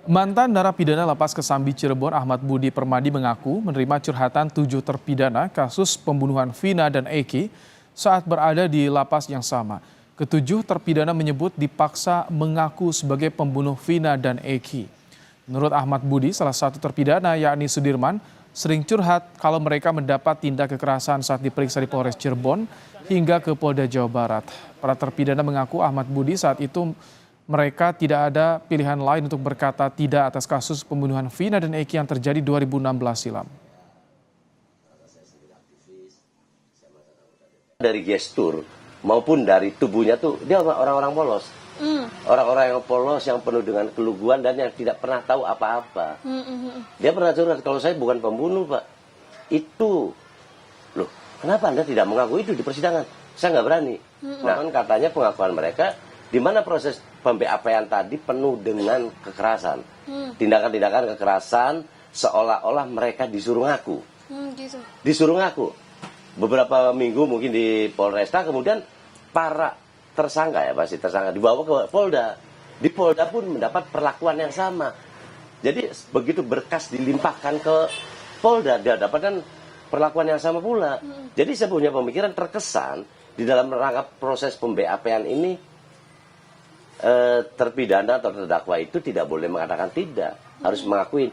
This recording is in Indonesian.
Mantan narapidana Lapas Kesambi Cirebon Ahmad Budi Permadi mengaku menerima curhatan 7 terpidana kasus pembunuhan Vina dan Eki saat berada di lapas yang sama. Ketujuh terpidana menyebut dipaksa mengaku sebagai pembunuh Vina dan Eki. Menurut Ahmad Budi, salah satu terpidana yakni Sudirman sering curhat kalau mereka mendapat tindak kekerasan saat diperiksa di Polres Cirebon hingga ke Polda Jawa Barat. Para terpidana mengaku Ahmad Budi saat itu mereka tidak ada pilihan lain untuk berkata tidak atas kasus pembunuhan Vina dan Eki yang terjadi 2016 silam. Dari gestur maupun dari tubuhnya tuh dia orang-orang polos. Orang-orang yang polos, yang penuh dengan keluguan dan yang tidak pernah tahu apa-apa. Dia pernah curhat, kalau saya bukan pembunuh, Pak. Itu, loh, kenapa Anda tidak mengaku itu di persidangan? Saya nggak berani. Nah, katanya pengakuan mereka, di mana proses pem-BAP-an tadi penuh dengan kekerasan. Tindakan-tindakan kekerasan seolah-olah mereka disuruh ngaku. Gitu. Disuruh ngaku. Beberapa minggu mungkin di Polresta, kemudian para tersangka ya pasti tersangka dibawa ke Polda. Di Polda pun mendapat perlakuan yang sama. Jadi begitu berkas dilimpahkan ke Polda, dia dapatkan perlakuan yang sama pula. Jadi saya punya pemikiran terkesan di dalam rangka proses pem-BAP-an ini terpidana atau terdakwa itu tidak boleh mengatakan tidak, harus mengakuin.